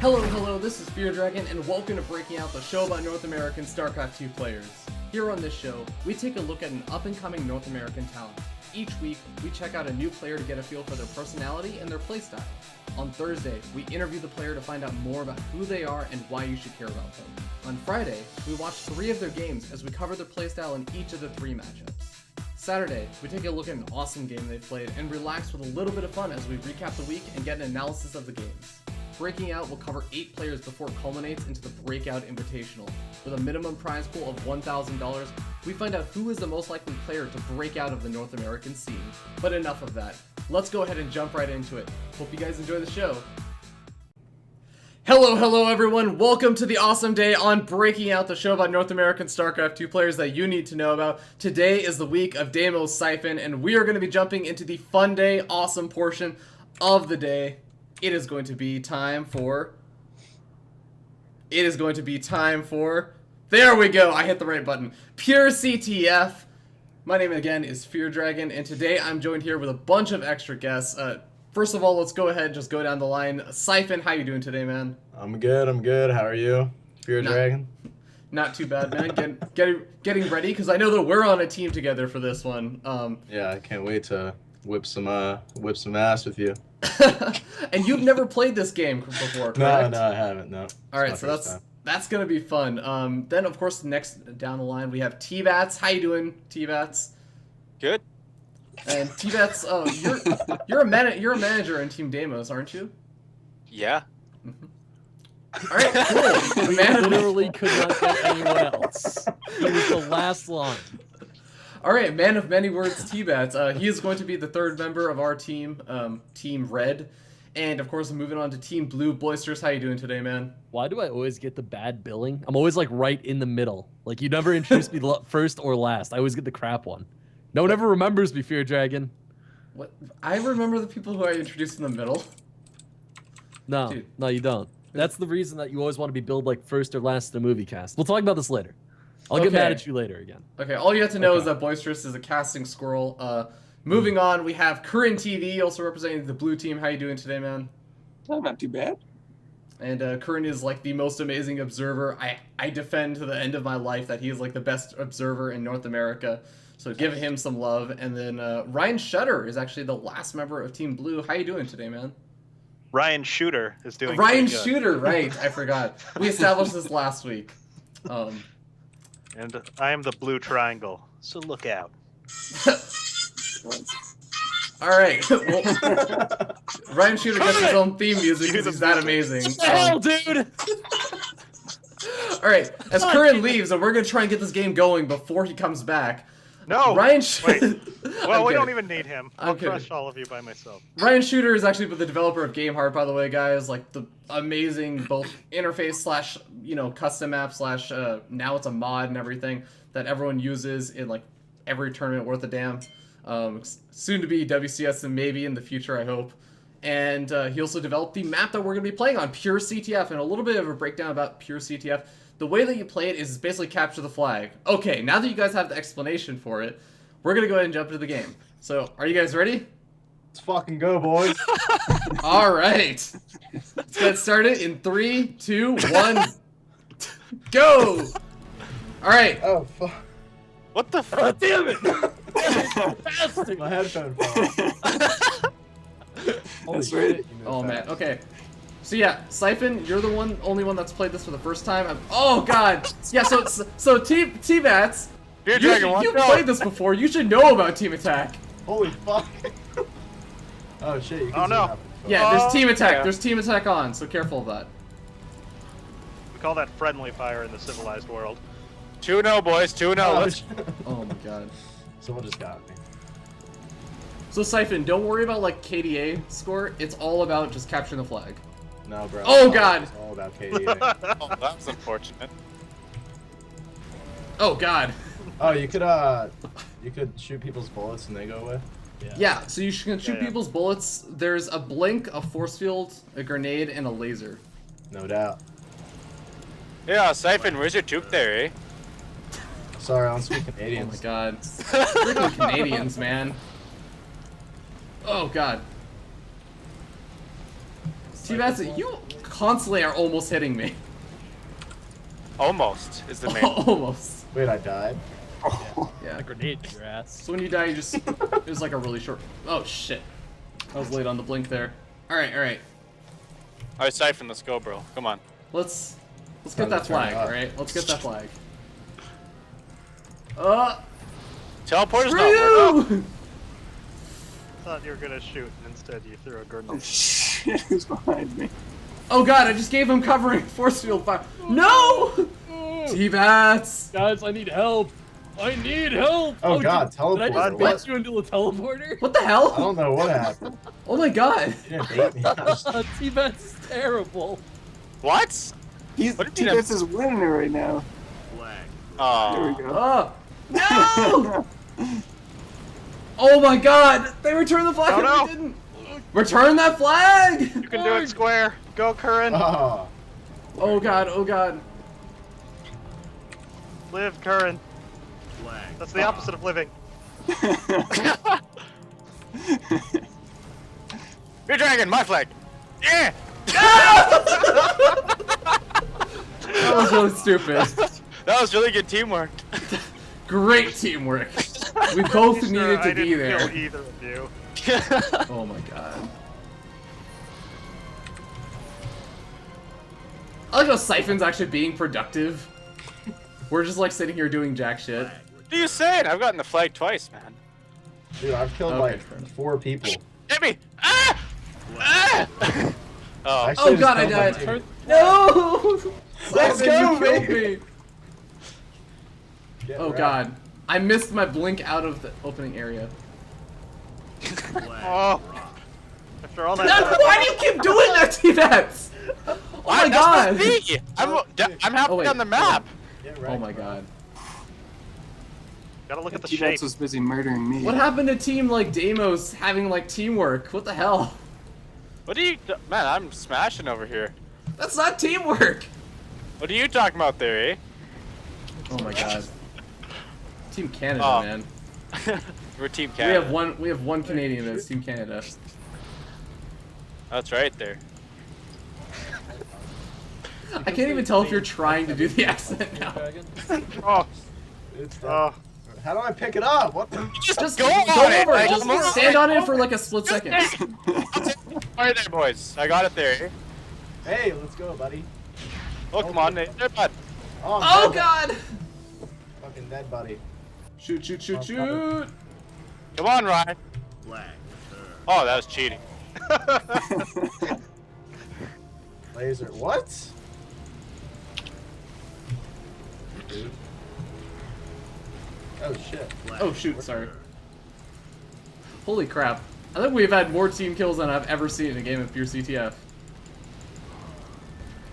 Hello, this is Fear Dragon, and welcome to Breaking Out, the show about North American StarCraft 2 players. Here on this show, we take a look at an up-and-coming North American talent. Each week, we check out a new player to get a feel for their personality and their playstyle. On Thursday, we interview the player to find out more about who they are and why you should care about them. On Friday, we watch 3 of their games as we cover their playstyle in each of the 3 matchups. Saturday, we take a look at an awesome game they played and relax with a little bit of fun as we recap the week and get an analysis of the games. Breaking Out will cover 8 players before it culminates into the Breakout Invitational. With a minimum prize pool of $1,000, we find out who is the most likely player to break out of the North American scene. But enough of that. Let's go ahead and jump right into it. Hope you guys enjoy the show. Hello everyone, welcome to the awesome day on Breaking Out, the show about North American StarCraft 2 players that you need to know about. Today is the week of Deimos Siphonn, and we are going to be jumping into the fun day, awesome portion of the day. It is going to be time for... There we go, I hit the right button. Pure CTF. My name again is Fear Dragon, and today I'm joined here with a bunch of extra guests. First of all, let's go ahead and just go down the line. Siphonn, how you doing today, man? I'm good. How are you? Fear Dragon? Not too bad, man. Getting ready, because I know that we're on a team together for this one. Yeah, I can't wait to whip some ass with you. And you've never played this game before, correct? No, I haven't, no. All right, so that's going to be fun. Then, of course, next down the line, we have T-Bats. How you doing, T-Bats? Good. And T-Bats, you're a manager in Team Deimos, aren't you? Yeah. Mm-hmm. All right, cool. We literally could not get anyone else. He was the last line. All right, man of many words, T-Bats. He is going to be the 3rd member of our team, Team Red. And, of course, moving on to Team Blue. Boisterous, how you doing today, man? Why do I always get the bad billing? I'm always, like, right in the middle. Like, you never introduce me first or last. I always get the crap one. No one ever remembers me, Fear Dragon. What? I remember the people who I introduced in the middle. No, Dude. No, you don't. That's the reason that you always want to be billed, like, first or last in a movie cast. We'll talk about this later. I'll get mad at you later again. Okay, all you have to know is that Boisterous is a casting squirrel. Moving on, we have Curran TV, also representing the blue team. How you doing today, man? Oh, not too bad. And Curran is like the most amazing observer. I defend to the end of my life that he is like the best observer in North America. So give him some love. And then Ryan Shutter is actually the last member of Team Blue. How you doing today, man? Ryan Shooter is doing Ryan pretty good. Shooter, right. I forgot. We established this last week. And I am the blue triangle, so look out. All right. Well, Ryan Shooter gets his own theme music because he's that amazing. What the hell, dude? All right. As Curran leaves, and we're gonna try and get this game going before he comes back. No. Ryan. Wait. Well, we kidding. don't even need him. I'll I'm kidding. crush all of you by myself. Ryan Shooter is actually the developer of GameHeart, by the way, guys. Like the amazing both interface slash custom app slash now it's a mod and everything that everyone uses in like every tournament worth a damn. Soon to be WCS and maybe in the future, I hope. And he also developed the map that we're going to be playing on, Pure CTF, and a little bit of a breakdown about Pure CTF. The way that you play it is basically capture the flag. Okay, now that you guys have the explanation for it, we're going to go ahead and jump into the game. So, are you guys ready? Let's fucking go, boys. All right. Let's get started in 3, 2, 1, go! All right. Oh, fuck. What the fuck? Damn it! My headphone fell. Holy That's right. shit. Oh, man. Okay. So, yeah, Siphonn, you're the only one that's played this for the first time. Oh, God. Yeah, so T-Bats, Fear Dragon, you've played this before. You should know about Team Attack. Holy fuck. Oh, shit. You can Oh, no. zoom out. Yeah, there's Team Attack. yeah. There's Team Attack on, so careful of that. We call that friendly fire in the civilized world. 2-0, boys. 2-0. Oh, Let's... Oh, my God. Someone just got me. So, Siphonn, don't worry about, like, KDA score. It's all about just capturing the flag. No, bro. Oh, God. It's all about KDA. Oh, that was unfortunate. Oh, God. Oh, you could shoot people's bullets and they go away? Yeah, so you can shoot Yeah, yeah. people's bullets. There's a blink, a force field, a grenade, and a laser. No doubt. Yeah, Siphonn, where's your toque there, eh? Sorry, I don't speak Oh Canadian. my God. Freaking Canadians, man. Oh, God. T-Bats, you constantly are almost hitting me. Almost is the main. Almost. Wait, I died. Yeah. A grenade to your ass. So when you die, you just it was like a really short. Oh shit! I was late on the blink there. All right, all right. Alright, Siphon, let's go, bro. Come on. Let's get Time to that turn flag. up. All right, let's get that flag. Teleporter's Screw not working. you! Thought you were gonna shoot, and instead you threw a grenade. Shit, who's behind me? Oh god, I just gave him covering force field fire. No! T-Bats! Guys, I need help. I need help. Oh god, Did I just teleporter. bait What? you into a teleporter? What the I hell? don't know what happened. Oh my god! You didn't bait me. I just- T-Bats is terrible. What? He's What did you T-Bats is winning it right now. There Oh. we go. Oh! No! Oh my god! They returned the flag Oh, and no. we didn't! Return that flag! You can do it square. Go, Curran. Oh. Oh god, oh god. Live, Curran. That's the opposite of living. Your dragon, my flag. Yeah. That was really stupid. That was really good teamwork. Great teamwork. We both Sure, needed I to be didn't there. kill either of you. Oh my god. I like how Siphon's actually being productive. We're just like sitting here doing jack shit. What are you saying? I've gotten the flag twice, man. Dude, I've killed Okay, like fair enough. 4 people. Hit me! Ah! Ah! Oh. Actually, Oh just god, I killed my died. team. No! Let's Siphon, go, you killed baby. me. Get Oh wrecked. god. I missed my blink out of the opening area. Oh. After all No, that. why do you keep doing that, T-Bats? Oh my god! That's not me! I'm halfway wait. on the map. Get Oh wrecked, my bro. god. Gotta look at the T-Bats shape. was busy murdering me. What happened to team like Deimos having like teamwork? What the hell? What are you... Man, I'm smashing over here. That's not teamwork! What are you talking about there, eh? Oh my god. Team Canada, Oh. man. We're Team We Canada. have one Canadian that's Team Canada. That's right there. I can't even tell if you're trying to do the accent now. Oh. It's Oh. How do I pick it up? What the? Just go go on it, over like, it. Just come on. stand on it for like a split second. Right there, boys. I got it there. eh? Hey, let's go, buddy. Oh, come on, Nate. There, bud. Oh, I'm Oh dead. god! Fucking dead, buddy. Shoot, shoot, shoot, Oh, shoot! Come on, Ryan. Oh, that was cheating. Laser. What? Dude. Oh shit. Oh shoot, sorry. Holy crap. I think we've had more team kills than I've ever seen in a game of pure CTF.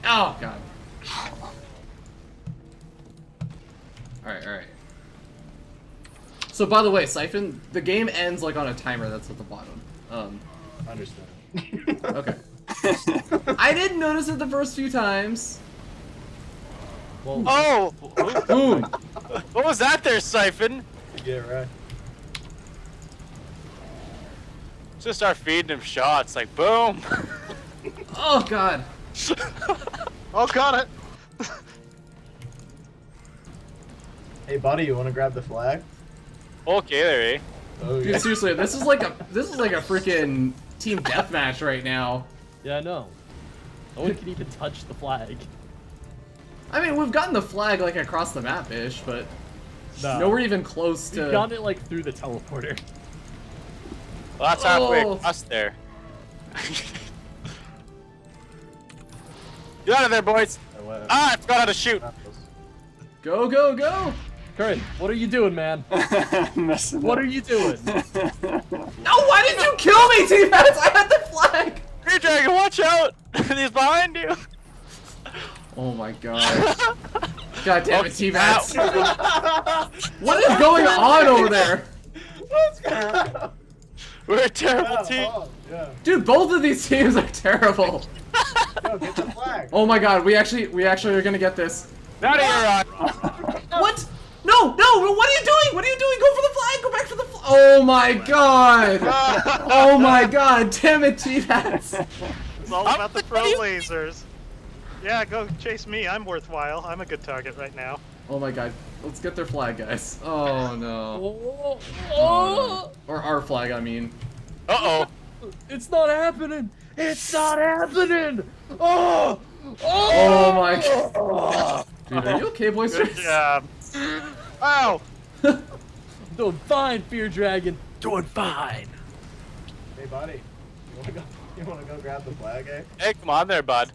Oh god. Alright, alright. So by the way, Siphon, the game ends like on a timer that's at the bottom. Understand. Okay. I didn't notice it the first few times. Oh! Boom! What was that there, Siphon? Get right. Just start feeding him shots, like boom. Oh god. Oh, got it. Hey, buddy, you want to grab the flag? Okay, there, eh? Oh Dude, yeah. seriously, this is like a freaking team deathmatch right now. Yeah, I know. No one can even touch the flag. I mean, we've gotten the flag like across the map-ish, but No. nowhere even close We've to. gotten it like through the teleporter. Well, that's halfway Oh. across there. Get out of there, boys! Ah, I forgot how to shoot. Go, go, go! Curran, what are you doing, man? Messing What up. are you doing? No, why did you kill me, T-Bats? I had the flag! Hey, Dragon, watch out! He's behind you! Oh my god. God damn it, Oh, T-Bats. What is going on over there? Let's go. We're a terrible team. Oh, yeah. Dude, both of these teams are terrible. Go, get the flag. Oh my god, we actually are gonna get this. Out of here, Ron. What? No, no, what are you doing? What are you doing? Go for the flag, go back for the flag. Oh my god. Oh my god, damn it, T-Bats. all about the pro lasers. Yeah, go chase me. I'm worthwhile. I'm a good target right now. Oh my god. Let's get their flag, guys. Oh no. Oh, Oh, no. Or our flag, I mean. Uh-oh. it's not happening. It's not happening. Oh, Oh my god. Dude, are you okay, boys? Good job. Ow! doing fine, Fear Dragon. Doing fine. Hey, buddy. You wanna go grab the flag, eh? Hey, come on there, bud.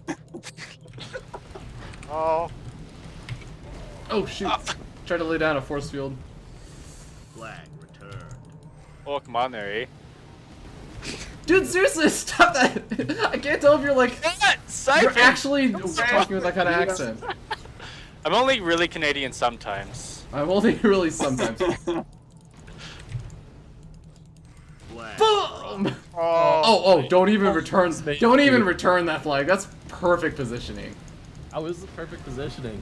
Oh. Oh shoot. Try to lay down a force field. Oh, come on there, eh? Dude, seriously, stop that! I can't tell if you're like What? you're Siphon! actually talking with that kind of accent. I'm only really Canadian sometimes. I'm only really sometimes. Boom! Oh. Oh, don't even return. Snake, Don't even dude. return that flag. That's perfect positioning. That was the perfect positioning.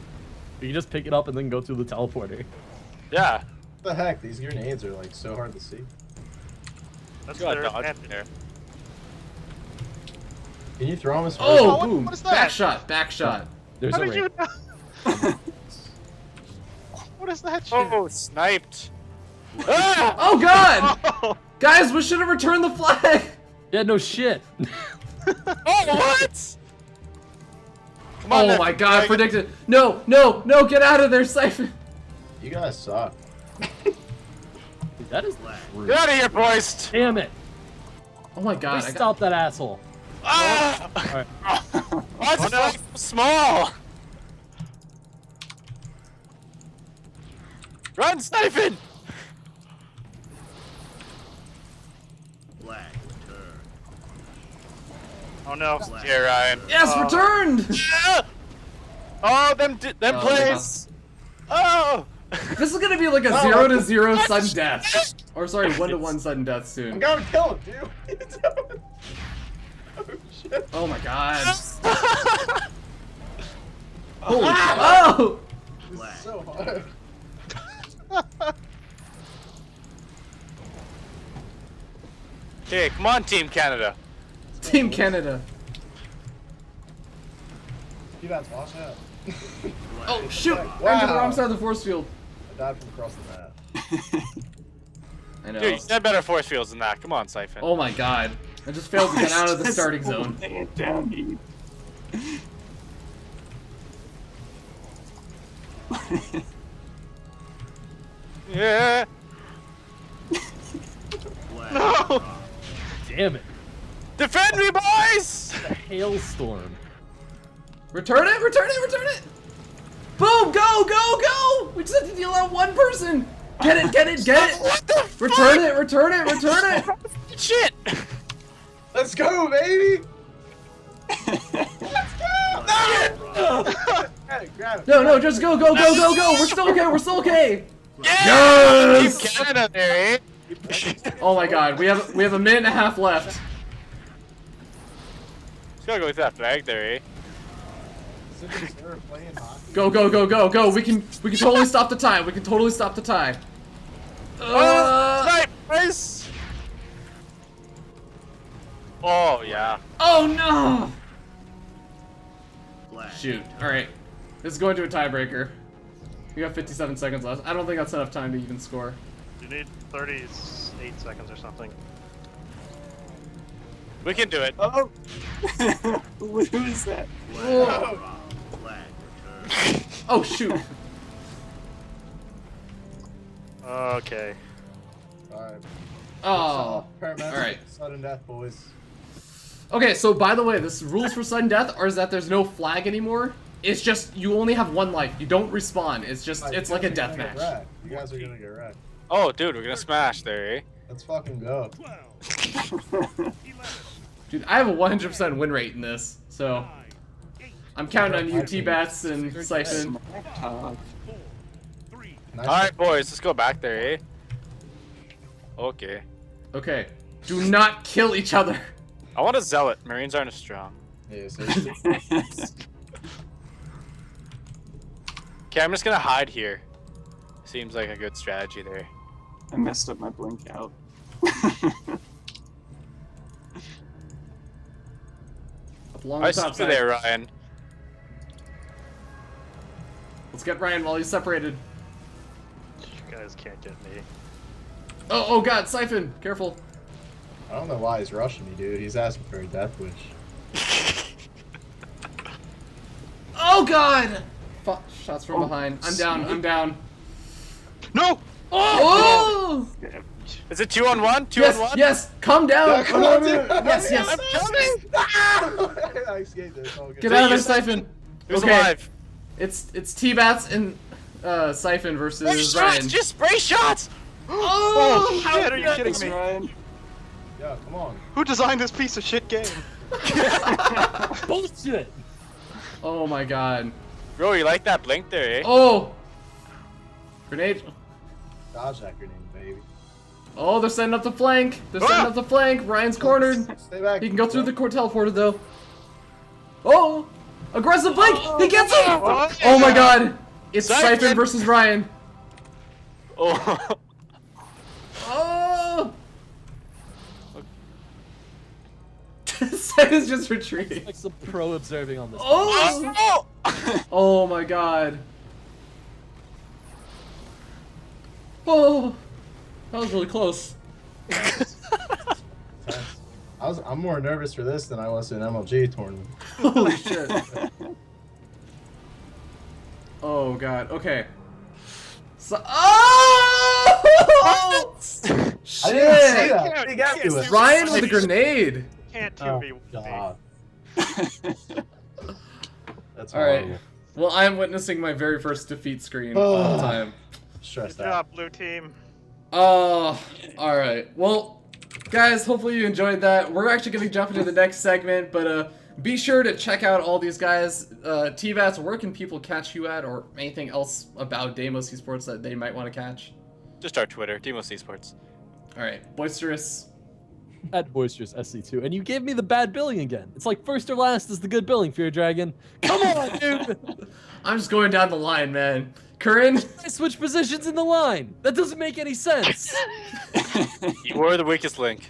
You can just pick it up and then go through the teleporter. Yeah. What the heck? These grenades are like so hard to see. That's Got their dodge advantage. there. Can you throw them as far Oh, what- boom! what is that? Back shot, back shot. There's How a did you ring. know? What is that shit? Oh, sniped. Ah! Oh god! Oh. Guys, we should have returned the flag. Yeah, no shit. Oh, what? Come on, Oh then, my god! Dragon. Predicted. No, no, no! Get out of there, Siphon. You guys suck. Dude, that is rude. Get out of here, boys! Damn it. Oh my god! Please stop that asshole. Ah! Alright. Why is it so small? Run, Siphon! Oh no. Here, Ryan. Yes, Oh. returned. Yeah! Oh, them Oh, plays! Oh! This is gonna be like a 0-0 sudden death. Or sorry, 1-1 sudden death I'm soon. gonna kill him, dude. Oh shit. Oh my god. Holy oh! This is so hard. Okay, come on, Team Canada. Team Canada. You guys watch out. Oh shoot! Wow. Ran to the wrong side of the force field. I died from across the map. I know. Dude, you had better force fields than that. Come on, Siphon. Oh my god. I just failed to get out of the starting Just zone. holding it down, dude. Yeah. No! Damn it. Defend me, boys! The hailstorm. Return it! Return it! Return it! Boom! Go! Go! Go! We just have to deal out one person. Get it! Get it! Get it! What the Return it! Return it! Return it! fuck? Shit! Let's go, baby! Hey, grab it. No! No! Just go! Go! Go! Go! Go! We're still okay! We're still okay! Yeah! Yes! Team Canada there, eh? Oh my god! We have a minute and a half left. Just gotta go with that flag there, eh? Since they were playing hockey. Go! Go! Go! Go! Go! We can totally stop the tie. We can totally stop the tie. Snipe, boys! Oh, yeah. Oh no! Shoot. Alright. This is going to a tiebreaker. We got 57 seconds left. I don't think that's enough time to even score. You need 38 seconds or something. We can do it. Oh! Who is that? Oh, oh shoot. Okay. Alright. Oh. Paramedic, Alright. sudden death, boys. Okay, so by the way, this rules for sudden death are that there's no flag anymore. It's just you only have one life. You don't respawn. It's just Alright, it's you like a guys are gonna death get match. wrecked. You guys are gonna get wrecked. Oh, dude, we're gonna smash there, eh? Let's fucking go. Dude, I have a 100% win rate in this, so I'm counting on you, T-Bats and Siphon. Nice. Alright, boys, let's go back there, eh? Okay. Okay, do not kill each other. I want a zealot. Marines aren't as strong. Yeah, seriously. Okay, I'm just gonna hide here. Seems like a good strategy there. I messed up my blink out. Along I the see top you side. there, Ryan. Let's get Ryan while he's separated. You guys can't get me. Oh god, Siphon! Careful. I don't know why he's rushing me, dude. He's asking for a death wish. Oh god! Shots from behind. I'm down, I'm down. No! Oh! Yeah. Is it 2-on-1? 2-on-1? Yes, yes! Calm down! Yeah, come on, dude. Yes, yes! I'm coming! I escaped it. It's all good. Get out of there, Siphon! Who's Okay. alive? It's T-Bats and Siphon versus Spray shots! Ryan. Just spray shots! Oh! How shit, are you kidding Thanks, me? Ryan. Yeah, come on. Who designed this piece of shit game? Bullshit. Oh my god. Bro, you like that blink there, eh? Oh! Grenade. Dodge that grenade, baby. Oh, they're setting up the flank. They're setting up the flank. Ryan's cornered. Stay back. He can go through the teleporter though. Oh! Aggressive blink! He gets him! Oh my god! It's Siphon. Siphon versus Ryan. Oh. Oh! Siphon's just retreating. Like some pro observing on this. Oh! Oh! Oh my god. Oh! That was really close. I'm more nervous for this than I was in MLG tournament. Holy shit. Oh god, okay. So, oh! Shit! I didn't see that. Can't- He got can't to it. do Ryan with a grenade! Can't Oh, 2v me. God. That's Alright. horrible. Well, I am witnessing my very first defeat screen all the time. Stressed Good out. job, blue team. Oh, alright. Well, guys, hopefully you enjoyed that. We're actually going to jump into the next segment, but be sure to check out all these guys. T-Vats, where can people catch you at, or anything else about Deimos Esports that they might want to catch? Just our Twitter, Deimos Esports. Alright, Boisterous. At Boisterous SC2. And you gave me the bad billing again. It's like first or last is the good billing, Fear Dragon. Come on, dude! I'm just going down the line, man. Curran? I switch positions in the line. That doesn't make any sense. You were the weakest link.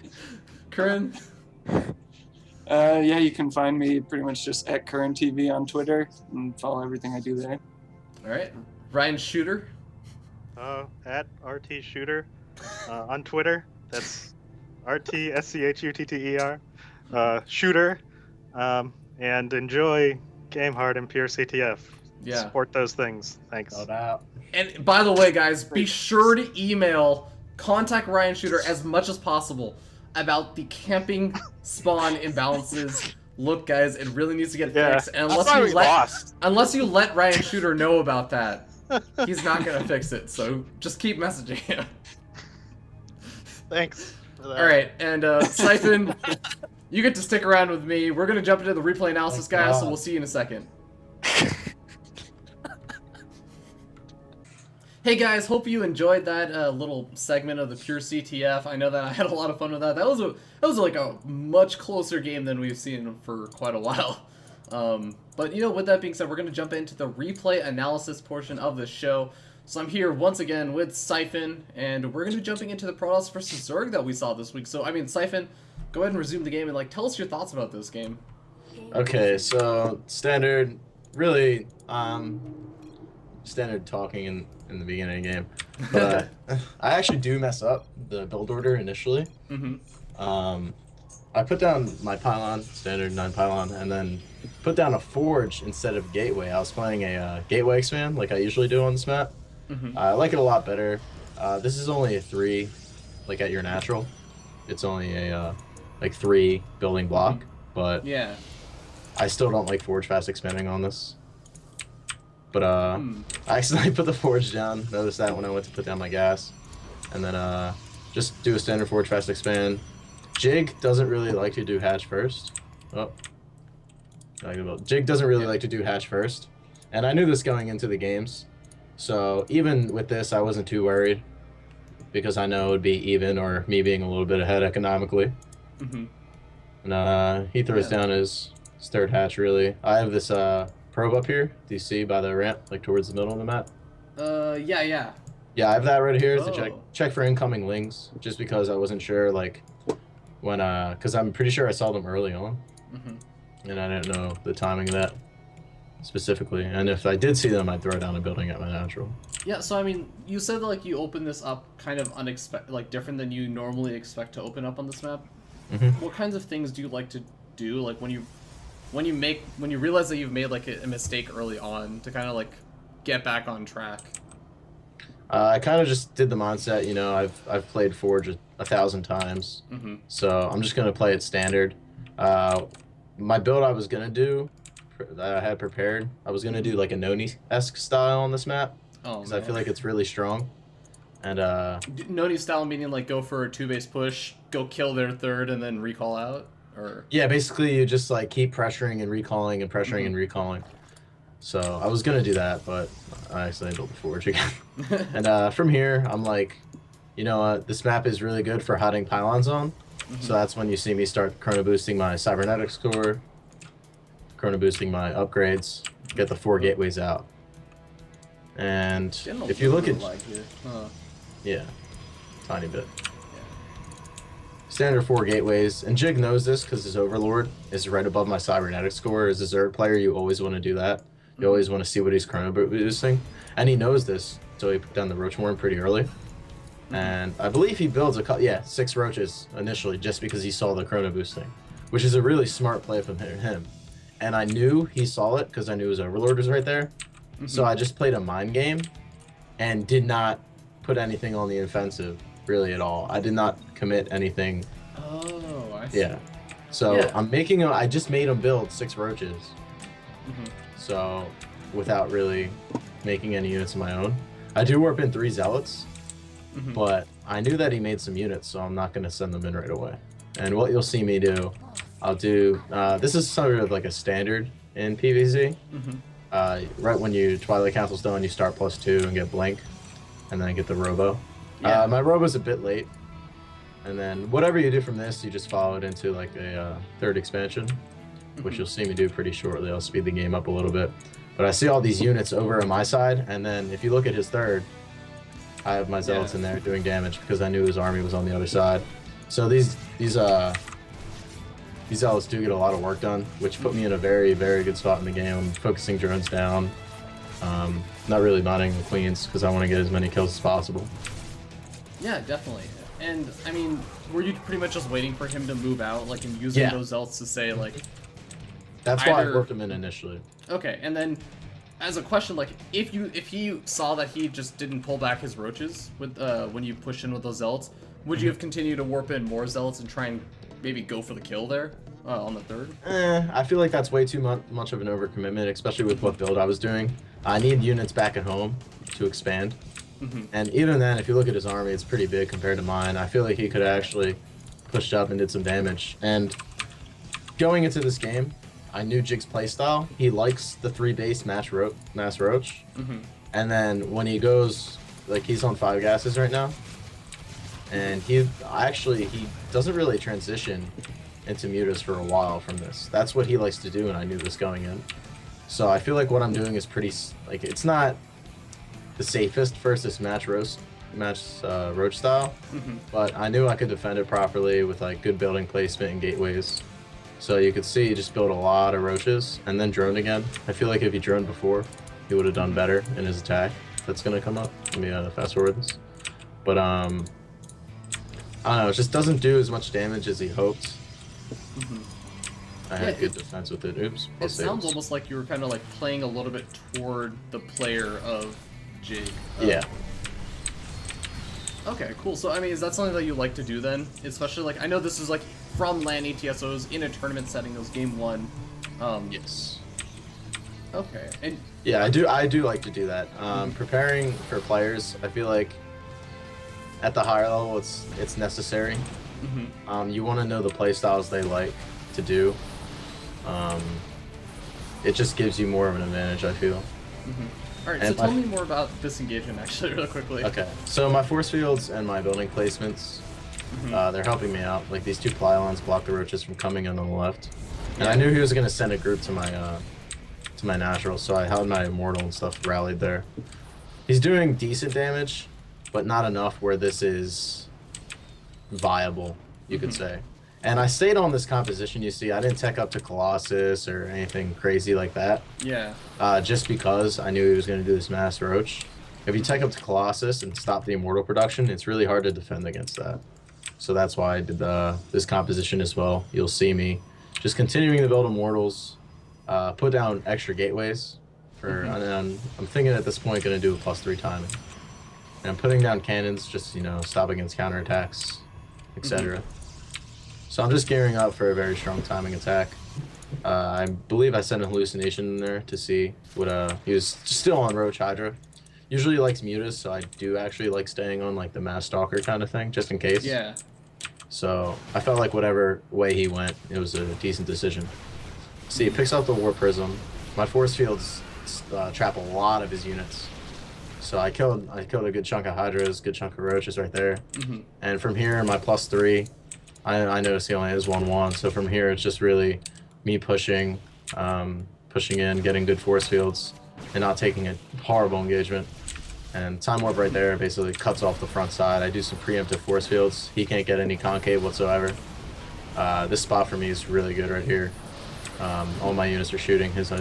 Curran? Yeah, you can find me pretty much just at Current TV on Twitter and follow everything I do there. Alright. Ryan Shooter? At RT Shooter on Twitter. That's RTSCHUTTER. Shooter. And enjoy Game Hard and Pure CTF. Yeah. Support those things. Thanks. No doubt. And by the way, guys, be sure to contact Ryan Shooter as much as possible about the camping spawn imbalances. Look, guys, it really needs to get fixed. And That's why we lost. unless you let Ryan Shooter know about that, he's not gonna fix it. So just keep messaging him. Thanks for that. All right, and Siphon, you get to stick around with me. We're gonna jump into the replay analysis, Thank guys. So God. we'll see you in a second. Hey guys, hope you enjoyed that little segment of the Pure CTF. I know that I had a lot of fun with that. That was like a much closer game than we've seen for quite a while. But you know, with that being said, we're gonna jump into the replay analysis portion of the show. So I'm here once again with Siphon, and we're gonna be jumping into the Protoss versus Zerg that we saw this week. So I mean, Siphon, go ahead and resume the game and tell us your thoughts about this game. Okay, so standard, really, standard talking in the beginning of the game. But I actually do mess up the build order initially. Mm-hmm. I put down my pylon, standard 9 pylon, and then put down a forge instead of gateway. I was playing a gateway expand like I usually do on this map. Mm-hmm. I like it a lot better. This is only a 3, like at your natural. It's only a like 3 building block, but Yeah. I still don't like forge fast expanding on this. But I accidentally put the forge down. Noticed that when I went to put down my gas. And then just do a standard forge fast expand. Jig doesn't really like to do hatch first. Oh. Jig doesn't really like to do hatch first. And I knew this going into the games. So even with this, I wasn't too worried. Because I know it would be even, or me being a little bit ahead economically. Mm-hmm. And he throws down his third hatch, really. I have this probe up here. Do you see by the ramp, like towards the middle of the map? Yeah. Yeah, I have that right here to Oh. check for incoming lings, just because I wasn't sure, like, when, because I'm pretty sure I saw them early on. Mm-hmm. and I didn't know the timing of that specifically. And if I did see them, I'd throw down a building at my natural. Yeah, so I mean, you said that, like, you opened this up kind of unexpected, like different than you normally expect to open up on this map. What kinds of things do you like to do, like when you realize that you've made like a mistake early on, to kind of like get back on track? I kind of just did the mindset, you know, I've played Forge 1,000 times, so I'm just gonna play it standard. My build I was gonna do, that I had prepared, I was gonna do like a Noni-esque style on this map, because I feel like it's really strong. And Noni style meaning like go for a 2-base push, go kill their third, and then recall out, or yeah, basically you just like keep pressuring and recalling and pressuring and recalling. So I was gonna do that, but I accidentally built the Forge again. And from here, I'm like, you know what, this map is really good for hiding pylons on. So that's when you see me start chrono boosting my cybernetics core, chrono boosting my upgrades, get the 4 gateways out. And if you look at, yeah, tiny bit. Standard 4 gateways, and Jig knows this because his Overlord is right above my cybernetics score. As a Zerg player, you always want to do that. You always want to see what he's chrono boosting, and he knows this, so he put down the Roach Worm pretty early. And I believe he builds 6 roaches initially just because he saw the chrono boosting, which is a really smart play from him. And I knew he saw it because I knew his Overlord was right there. So I just played a mind game and did not put anything on the offensive really at all. I did not commit anything. Oh, I see. Yeah. So I just made him build 6 roaches. So without really making any units of my own. I do warp in 3 zealots, but I knew that he made some units, so I'm not going to send them in right away. And what you'll see me do, I'll do, this is sort of like a standard in PvZ. Right when Twilight Council's done, you start +2 and get Blink, and then get the Robo. My Robo's a bit late, and then whatever you do from this, you just follow it into like a 3rd expansion, which you'll see me do pretty shortly. I'll speed the game up a little bit. But I see all these units over on my side, and then if you look at his 3rd, I have my zealots in there doing damage because I knew his army was on the other side. So these zealots do get a lot of work done, which put me in a very, very good spot in the game. I'm focusing drones down, not really modding the queens because I want to get as many kills as possible. Yeah, definitely. And I mean, were you pretty much just waiting for him to move out, like, and using those zealots to say, like? That's why I worked him in initially. Okay, and then, as a question, like, if he saw that he just didn't pull back his roaches with when you pushed in with those zealots, would you have continued to warp in more zealots and try and maybe go for the kill there on the 3rd? I feel like that's way too much of an overcommitment, especially with what build I was doing. I need units back at home to expand. And even then, if you look at his army, it's pretty big compared to mine. I feel like he could have actually pushed up and did some damage. And going into this game, I knew Jig's playstyle. He likes the 3-base mass roach. And then when he goes, like, he's on 5 gases right now. And he doesn't really transition into mutas for a while from this. That's what he likes to do, and I knew this going in. So I feel like what I'm doing is pretty, like, it's not the safest versus match roach style, but I knew I could defend it properly with like good building placement and gateways. So you could see he just built a lot of roaches and then droned again. I feel like if he droned before, he would have done better in his attack. That's gonna come up. Let me fast forward this. But I don't know, it just doesn't do as much damage as he hoped. I had good defense with it. Oops. It sounds almost like you were kind of like playing a little bit toward the player of Jig. Yeah. Okay, cool. So, I mean, is that something that you like to do then? Especially, like, I know this is, like, from LAN ATSOs in a tournament setting, it was game 1. Yes. Okay. And yeah, I do like to do that. Preparing for players, I feel like at the higher level, it's necessary. You want to know the play styles they like to do. It just gives you more of an advantage, I feel. Alright, so tell me more about this engagement, actually, really quickly. Okay, so my force fields and my building placements, they're helping me out. Like, these 2 pylons block the roaches from coming in on the left. And I knew he was going to send a group to my natural, so I held my immortal and stuff rallied there. He's doing decent damage, but not enough where this is viable, you could say. And I stayed on this composition, you see. I didn't tech up to Colossus or anything crazy like that. Yeah. Just because I knew he was going to do this Mass Roach. If you tech up to Colossus and stop the Immortal production, it's really hard to defend against that. So that's why I did this composition as well. You'll see me just continuing to build Immortals, put down extra gateways. And then I'm thinking at this point going to do a +3 timing. And I'm putting down cannons just, stop against counterattacks, etc. So I'm just gearing up for a very strong timing attack. I believe I sent a hallucination in there to see what he was still on Roach Hydra. Usually he likes Mutas, so I do actually like staying on like the Mass Stalker kind of thing, just in case. Yeah. So I felt like whatever way he went, it was a decent decision. See, he picks up the War Prism. My force fields trap a lot of his units. So I killed a good chunk of Hydras, good chunk of Roaches right there. And from here, my +3, I noticed he only has 1/1. So from here, it's just really me pushing in, getting good force fields, and not taking a horrible engagement. And Time Warp right there basically cuts off the front side. I do some preemptive force fields. He can't get any concave whatsoever. This spot for me is really good right here. All my units are shooting, his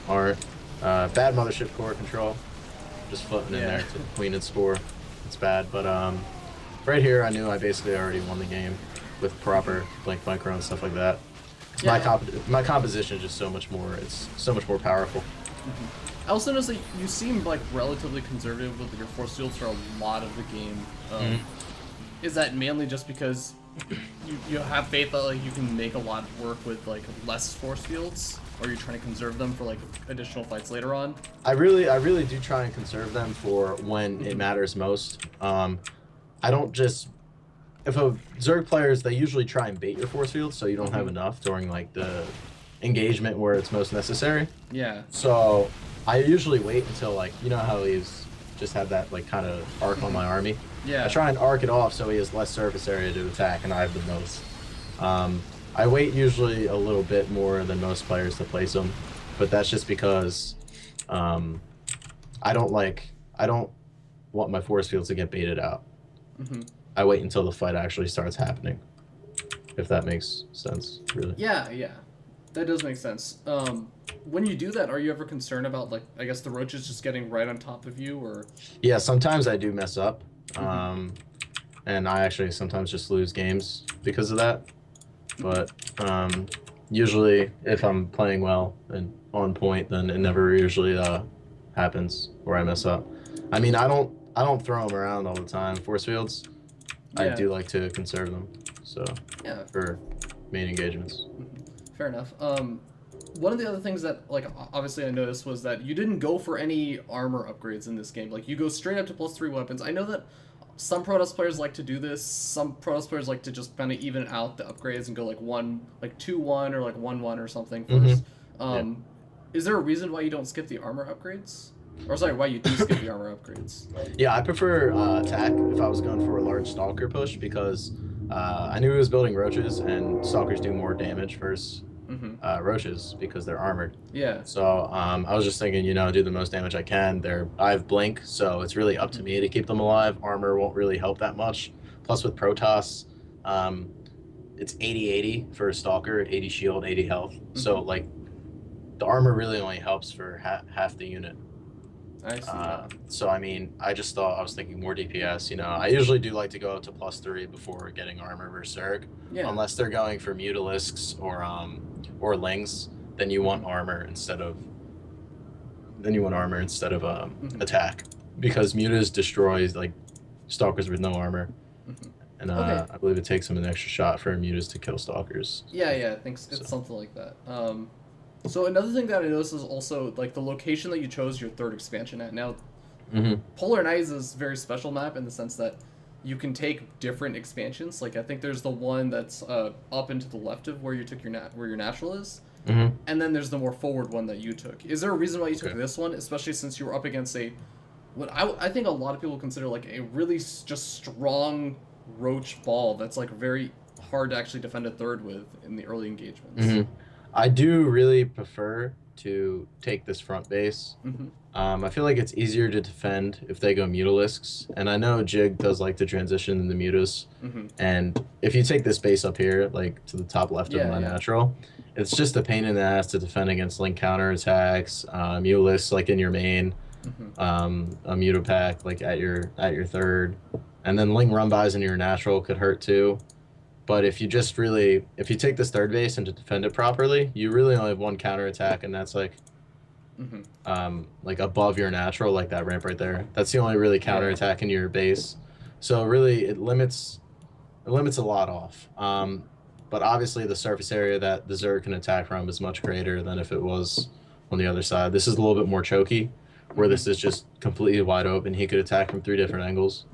aren't. Bad Mothership Core control. Just floating in there to Queen and Spore. It's bad, but right here I knew I basically already won the game with proper Blink Micro and stuff like that. My composition is just so much more. It's so much more powerful. I also noticed that you seem like relatively conservative with your force fields for a lot of the game. Is that mainly just because you have faith that like you can make a lot work with like less force fields, or you're trying to conserve them for like additional fights later on? I really do try and conserve them for when it matters most. I don't just if a Zerg players, they usually try and bait your force fields so you don't have enough during like the engagement where it's most necessary. Yeah. So I usually wait until like, you know how he's just had that like kind of arc on my army. Yeah. I try and arc it off so he has less surface area to attack and I have the most. I wait usually a little bit more than most players to place him, but that's just because I don't want my force fields to get baited out. I wait until the fight actually starts happening, if that makes sense, really. Yeah, that does make sense. When you do that, are you ever concerned about like I guess the roaches just getting right on top of you, or? Yeah, sometimes I do mess up, and I actually sometimes just lose games because of that. But usually, if I'm playing well and on point, then it never usually happens where I mess up. I mean, I don't throw them around all the time. Force fields, I do like to conserve them. So for main engagements. Fair enough. One of the other things that, like, obviously I noticed was that you didn't go for any armor upgrades in this game. Like, you go straight up to +3 weapons. I know that some Protoss players like to do this. Some Protoss players like to just kind of even out the upgrades and go like 2-1 or like 1-1 or something first. Is there a reason why you don't skip the armor upgrades? Or sorry, why you do skip the armor upgrades? Yeah, I prefer attack if I was going for a large Stalker push because I knew he was building Roaches and Stalkers do more damage versus Roaches because they're armored. Yeah. So I was just thinking, do the most damage I can. I have Blink, so it's really up to me to keep them alive. Armor won't really help that much. Plus with Protoss, it's 80-80 for a Stalker, 80 shield, 80 health. So like the armor really only helps for half the unit. I see that. So I mean, I was thinking more DPS. I usually do like to go up to +3 before getting armor versus Zerg. Yeah. Unless they're going for Mutalisks or Lings, then you want armor instead of attack, because Mutas destroys like Stalkers with no armor. And I believe it takes them an extra shot for Mutas to kill Stalkers. Yeah, I think it's something like that. So another thing that I noticed is also like the location that you chose your third expansion at. Now, Polar Night is a very special map in the sense that you can take different expansions. Like I think there's the one that's up and to the left of where you took where your natural is, and then there's the more forward one that you took. Is there a reason why you took this one, especially since you were up against what I think a lot of people consider like a really just strong Roach ball that's like very hard to actually defend a third with in the early engagements? I do really prefer to take this front base. Mm-hmm. I feel like it's easier to defend if they go Mutalisks, and I know Jig does like to transition in the Mutas. Mm-hmm. And if you take this base up here, like to the top left of my natural, it's just a pain in the ass to defend against Link counterattacks, Mutalisks like in your main, a Mutapack like at your third, and then Link run-bys in your natural could hurt too. But if you take this third base and to defend it properly, you really only have one counterattack, and that's like above your natural, like that ramp right there. That's the only really counterattack in your base. So really, it limits a lot off. But obviously, the surface area that the Zerg can attack from is much greater than if it was on the other side. This is a little bit more choky, where this is just completely wide open. He could attack from 3 different angles,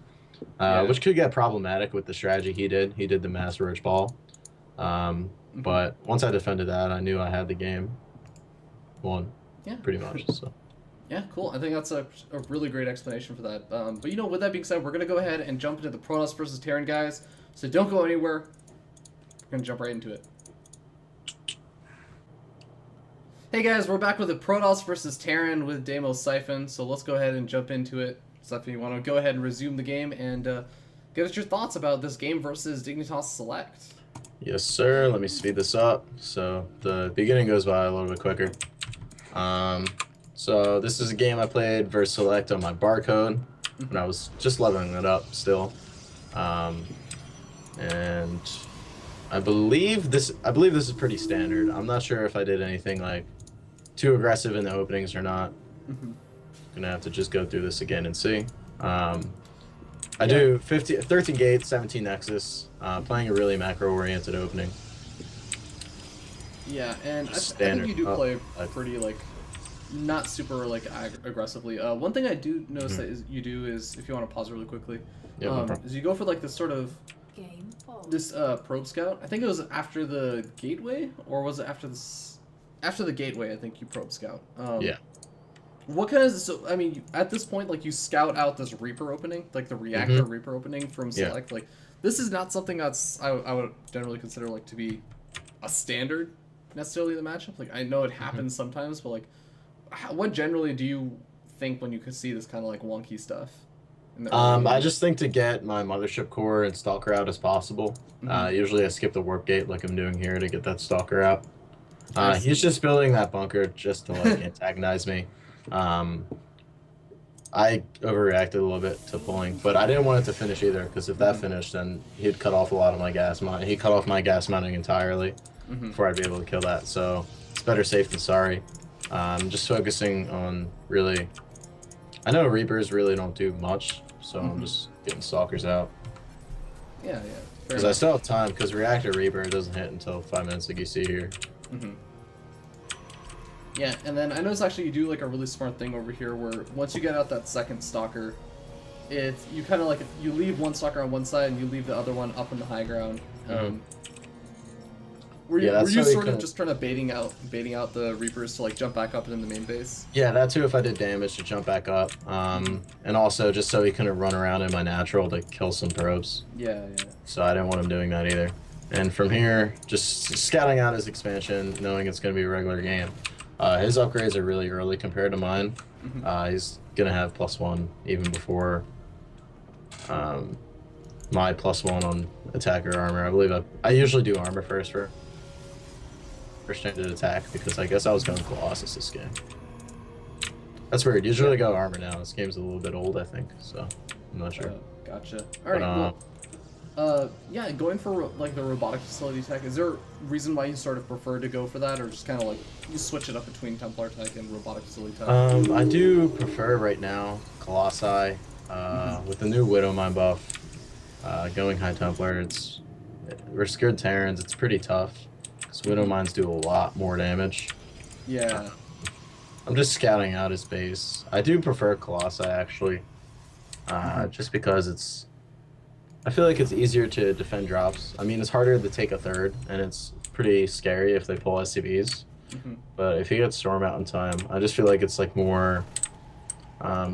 which could get problematic with the strategy he did. He did the mass roach ball. But once I defended that, I knew I had the game won. Yeah, pretty much. So. Yeah, cool. I think that's a really great explanation for that. But with that being said, we're gonna go ahead and jump into the Protoss versus Terran guys. So don't go anywhere. We're gonna jump right into it. Hey guys, we're back with the Protoss versus Terran with Deimos Siphonn. So let's go ahead and jump into it. Stephanie, you want to go ahead and resume the game and give us your thoughts about this game versus Dignitas Select? Yes, sir. Let me speed this up so the beginning goes by a little bit quicker. So this is a game I played versus Select on my barcode when I was just leveling it up still. And I believe this is pretty standard. I'm not sure if I did anything like too aggressive in the openings or not. Gonna have to just go through this again and see. I do 13 gates, 17 nexus, playing a really macro-oriented opening. Yeah, and I think you do play pretty, like, not super, like, aggressively. One thing I do notice that you do is, if you want to pause really quickly, is you go for, like, this sort of, this probe scout. I think it was after the gateway, or was it after the gateway, I think you probe scout. Yeah. What kind of, so, I mean, at this point, like, you scout out this Reaper opening, like the reactor Reaper opening from Select, like, this is not something that's, I would generally consider, like, to be a standard, necessarily, in the matchup. Like, I know it happens sometimes, but, like, what generally do you think when you could see this kind of, like, wonky stuff? I just think to get my Mothership Core and Stalker out as possible. Usually I skip the Warp Gate like I'm doing here to get that Stalker out. He's just building that bunker just to, like, antagonize me. I overreacted a little bit to pulling, but I didn't want it to finish either, because if that finished, then he'd cut off a lot of my gas mine. He cut off my gas mining entirely before I'd be able to kill that, so it's better safe than sorry. Just focusing on really... I know Reapers really don't do much, so I'm just getting Stalkers out. Yeah. Because I still have time, because Reactor Reaper doesn't hit until 5 minutes like you see here. Yeah, and then I noticed actually you do like a really smart thing over here where once you get out that second Stalker, you kind of like, you leave one Stalker on one side and you leave the other one up in the high ground. Were you sort of just trying to baiting out the Reapers to like jump back up in the main base? Yeah, that too if I did damage to jump back up. And also just so he couldn't run around in my natural to kill some probes. Yeah. So I didn't want him doing that either. And from here, just scouting out his expansion, knowing it's going to be a regular game. His upgrades are really early compared to mine. He's gonna have +1 even before my +1 on attacker armor. I believe I usually do armor first for standard attack, because I guess I was going Colossus this game. That's weird. Usually I go armor now. This game's a little bit old, I think, so I'm not sure. Gotcha. All right. Cool. Yeah, going for like the robotic facility tech, is there a reason why you sort of prefer to go for that, or just kind of like you switch it up between Templar tech and robotic facility tech? I do prefer right now Colossi. With the new Widowmine buff, going High Templar, we're scared Terrans, it's pretty tough, because Widowmines do a lot more damage. Yeah. I'm just scouting out his base. I do prefer Colossi, actually, just because I feel like it's easier to defend drops. I mean, it's harder to take a third, and it's pretty scary if they pull SCVs. But if you get Storm out in time, I just feel like it's like more, how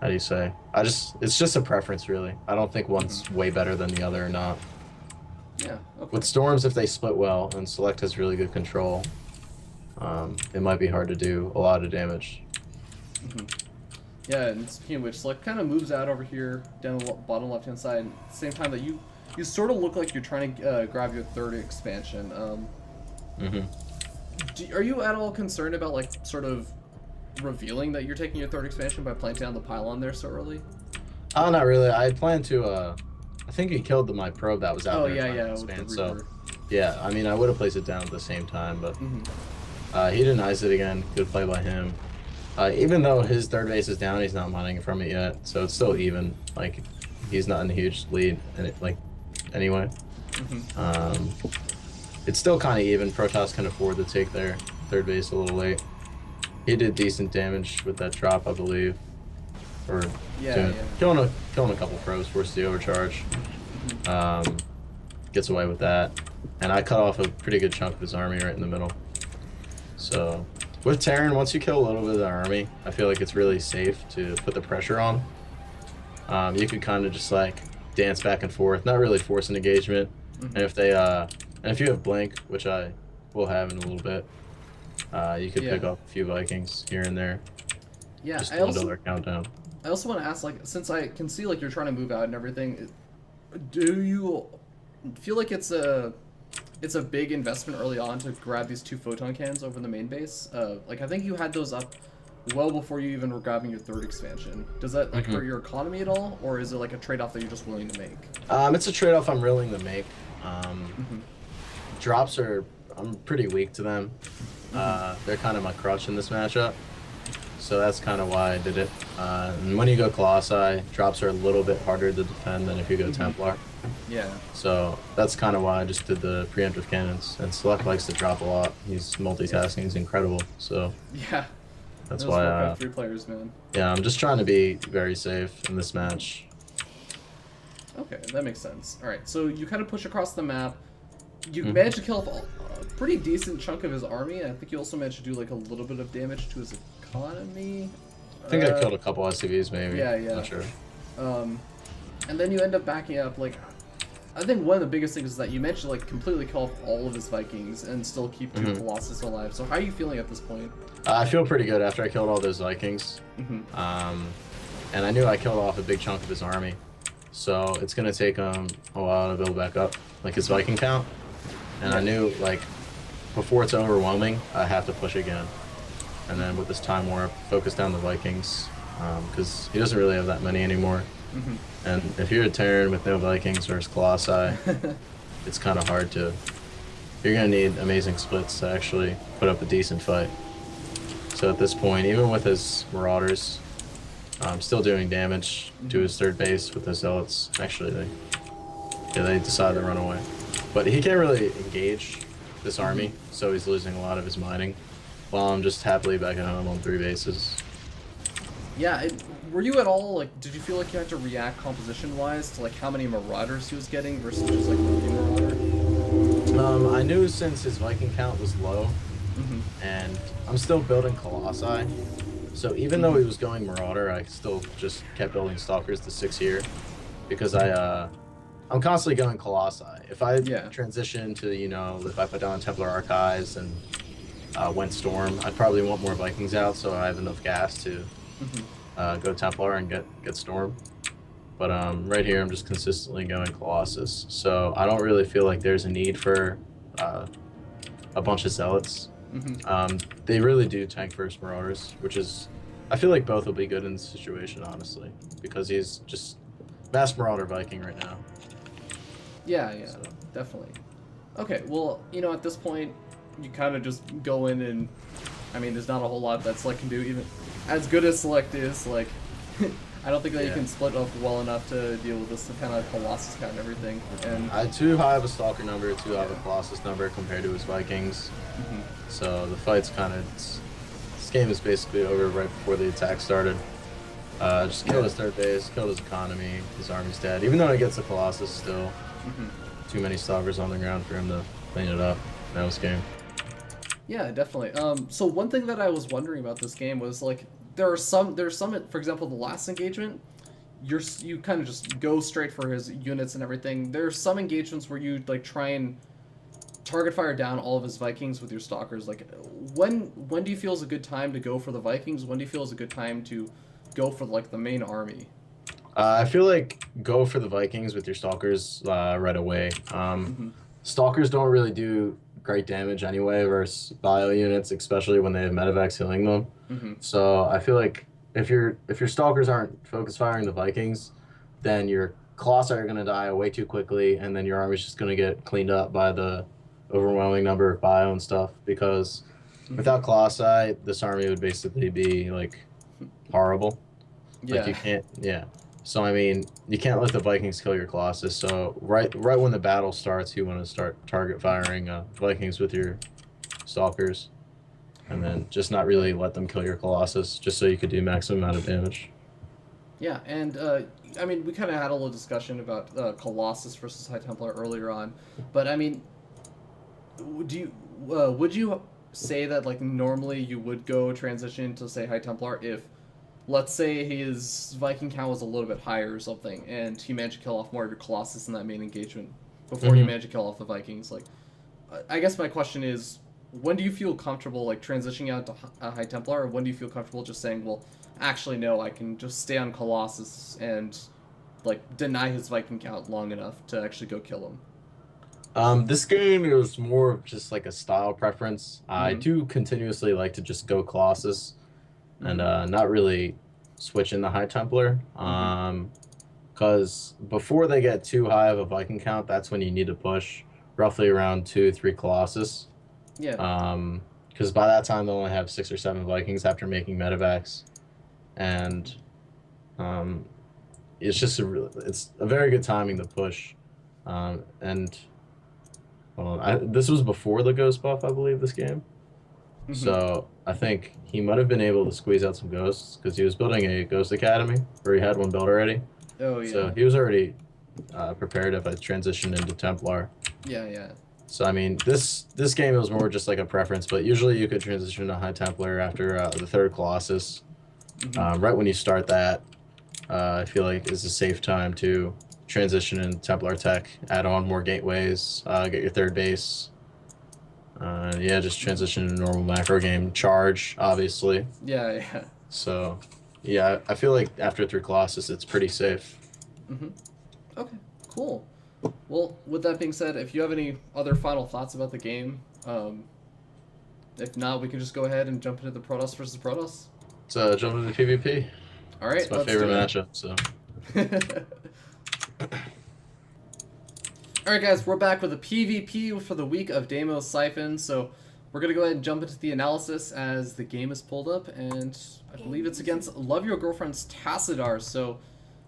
do you say? It's just a preference, really. I don't think one's way better than the other or not. Yeah. Okay. With Storms, if they split well, and Select has really good control, it might be hard to do a lot of damage. Yeah, and speaking of which, Select kind of moves out over here down the bottom left-hand side. At the same time that you sort of look like you're trying to grab your third expansion. Are you at all concerned about like sort of revealing that you're taking your third expansion by planting down the pylon there so early? Oh, not really. I had planned to. I think he killed my probe that was out there. Yeah, trying to with the expand, so Reaper. yeah. I mean, I would have placed it down at the same time, but he denies it again. Good play by him. Even though his third base is down, he's not mining from it yet, so it's still even. Like, he's not in a huge lead, and anyway. It's still kind of even. Protoss can afford to take their third base a little late. He did decent damage with that drop, I believe. Or killing a couple pros, forced the overcharge. Gets away with that. And I cut off a pretty good chunk of his army right in the middle. So with Terran, once you kill a little bit of the army, I feel like it's really safe to put the pressure on. You could kind of just like dance back and forth, not really force an engagement. And if they and if you have blink, which I will have in a little bit, you could pick up a few Vikings here and there. Yeah, just until their countdown. I also want to ask, like, since I can see like you're trying to move out and everything, do you feel like it's a big investment early on to grab these 2 photon cannons over the main base? Like, I think you had those up well before you even were grabbing your third expansion. Does that like hurt your economy at all, or is it like a trade-off that you're just willing to make? It's a trade-off I'm willing to make. Drops I'm pretty weak to them. They're kind of my crutch in this matchup. So that's kind of why I did it. And when you go Colossi, drops are a little bit harder to defend than if you go Templar. Yeah. So that's kind of why I just did the preemptive cannons. And Select likes to drop a lot. He's multitasking. He's incredible. So yeah, that's those why. 3 players, man. Yeah, I'm just trying to be very safe in this match. Okay, that makes sense. All right, so you kind of push across the map. You managed to kill off a pretty decent chunk of his army. I think you also managed to do like a little bit of damage to his economy. I think I killed a couple SCVs maybe. Yeah. Not sure. And then you end up backing up. Like, I think one of the biggest things is that you managed to like completely kill off all of his Vikings and still keep 2 Colossus alive. So how are you feeling at this point? I feel pretty good after I killed all those Vikings. And I knew I killed off a big chunk of his army. So it's going to take him a while to build back up, like his Viking count. And I knew, like, before it's overwhelming, I have to push again. And then with this time warp, focus down the Vikings, because he doesn't really have that many anymore. And if you're a Terran with no Vikings or his Colossi, it's kind of hard to... You're going to need amazing splits to actually put up a decent fight. So at this point, even with his Marauders, still doing damage to his third base with his Zealots. Actually, they decided to run away. But he can't really engage this army, so he's losing a lot of his mining, while I'm just happily back at home on 3 bases. Yeah, were you at all, like, did you feel like you had to react composition-wise to, like, how many Marauders he was getting versus just, like, one Marauder? I knew since his Viking count was low, and I'm still building Colossi, so even though he was going Marauder, I still just kept building Stalkers to 6 here, because I'm constantly going Colossi. If I transition to, if I put down Templar Archives and went Storm, I'd probably want more Vikings out so I have enough gas to go Templar and get Storm. But right here, I'm just consistently going Colossus. So I don't really feel like there's a need for a bunch of Zealots. They really do tank first Marauders, which is... I feel like both will be good in this situation, honestly, because he's just Mass Marauder Viking right now. Yeah, definitely. Okay, well, at this point, you kind of just go in and, I mean, there's not a whole lot that Select can do. Even as good as Select is, like, I don't think that you can split up well enough to deal with this kind of Colossus count and everything. And I too high of a Stalker number, too high of a Colossus number compared to his Vikings. So the fight's kind of, this game is basically over right before the attack started. Just killed his third base, killed his economy, his army's dead. Even though he gets the Colossus still, too many Stalkers on the ground for him to clean it up. That was game. Yeah, definitely. So one thing that I was wondering about this game was, like, there's some, for example, the last engagement, you kind of just go straight for his units and everything. There's some engagements where you, like, try and target fire down all of his Vikings with your stalkers. Like, when do you feel is a good time to go for the Vikings? When do you feel is a good time to go for like the main army? I feel like go for the Vikings with your stalkers right away. Stalkers don't really do great damage anyway versus bio units, especially when they have medevacs healing them. So I feel like if your stalkers aren't focus firing the Vikings, then your Colossi are gonna die way too quickly, and then your army's just gonna get cleaned up by the overwhelming number of bio and stuff. Because without Colossi, this army would basically be like horrible. Yeah. Like you can't. Yeah. So I mean, you can't let the Vikings kill your Colossus. So right when the battle starts, you want to start target firing Vikings with your stalkers, and then just not really let them kill your Colossus, just so you could do maximum amount of damage. Yeah, and I mean, we kind of had a little discussion about Colossus versus High Templar earlier on, but I mean, would you say that like normally you would go transition to say High Templar if, let's say, his Viking count was a little bit higher or something, and he managed to kill off more of your Colossus in that main engagement before he managed to kill off the Vikings? Like, I guess my question is, when do you feel comfortable like transitioning out to High Templar, or when do you feel comfortable just saying, well, actually no, I can just stay on Colossus and like deny his Viking count long enough to actually go kill him? This game is more of just like a style preference. I do continuously like to just go Colossus and not really switch in the High Templar. Because before they get too high of a Viking count, that's when you need to push roughly around 2-3 Colossus. Yeah. Because by that time they'll only have 6 or 7 Vikings after making medevacs, and it's just it's a very good timing to push. And hold on, this was before the ghost buff, I believe, this game. So I think he might have been able to squeeze out some ghosts because he was building a ghost academy, or he had one built already. Oh yeah. So he was already prepared if I transitioned into Templar. Yeah. So I mean, this game was more just like a preference, but usually you could transition to High Templar after the 3rd Colossus. Right when you start that, I feel like is a safe time to transition in Templar tech, add on more gateways, get your 3rd base. Yeah, just transition to normal macro game. Charge, obviously. Yeah. So, yeah, I feel like after 3 Colossus, it's pretty safe. Okay, cool. Well, with that being said, if you have any other final thoughts about the game, if not, we can just go ahead and jump into the Protoss versus Protoss. So, jump into PvP. All right, it's my favorite matchup, so. Alright guys, we're back with a PvP for the week of Deimos Siphonn, so we're going to go ahead and jump into the analysis as the game is pulled up, and I believe it's against Love Your Girlfriend's Tassadar. So,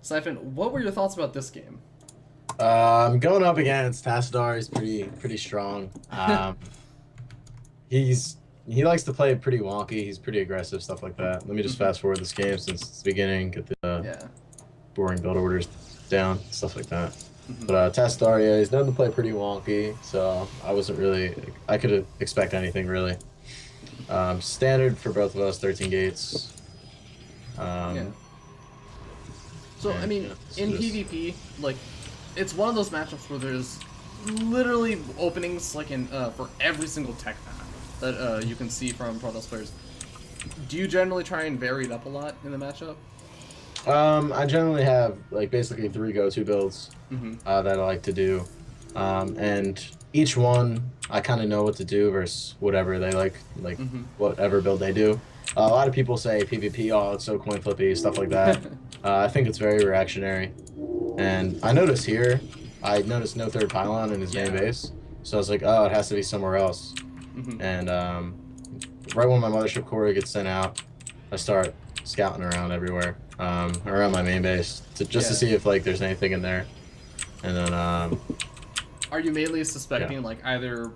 Siphonn, what were your thoughts about this game? Going up against Tassadar, he's pretty strong. He likes to play pretty wonky, he's pretty aggressive, stuff like that. Let me just fast forward this game since it's the beginning, get the boring build orders down, stuff like that. But Tassadar, yeah, he's known to play pretty wonky, so I could expect anything really. Standard for both of us, 13 gates. So, I mean, in PvP, like, it's one of those matchups where there's literally openings, like, in for every single tech pack that you can see from Protoss players. Do you generally try and vary it up a lot in the matchup? I generally have like basically 3 go-to builds that I like to do, and each one I kind of know what to do versus whatever they like whatever build they do. A lot of people say PvP, oh, it's so coin flippy, stuff like that. I think it's very reactionary, and I noticed here, I noticed no 3rd pylon in his main base, so I was like, oh, it has to be somewhere else. And right when my mothership core gets sent out, I start scouting around everywhere. Around my main base to see if like there's anything in there, and then are you mainly suspecting like either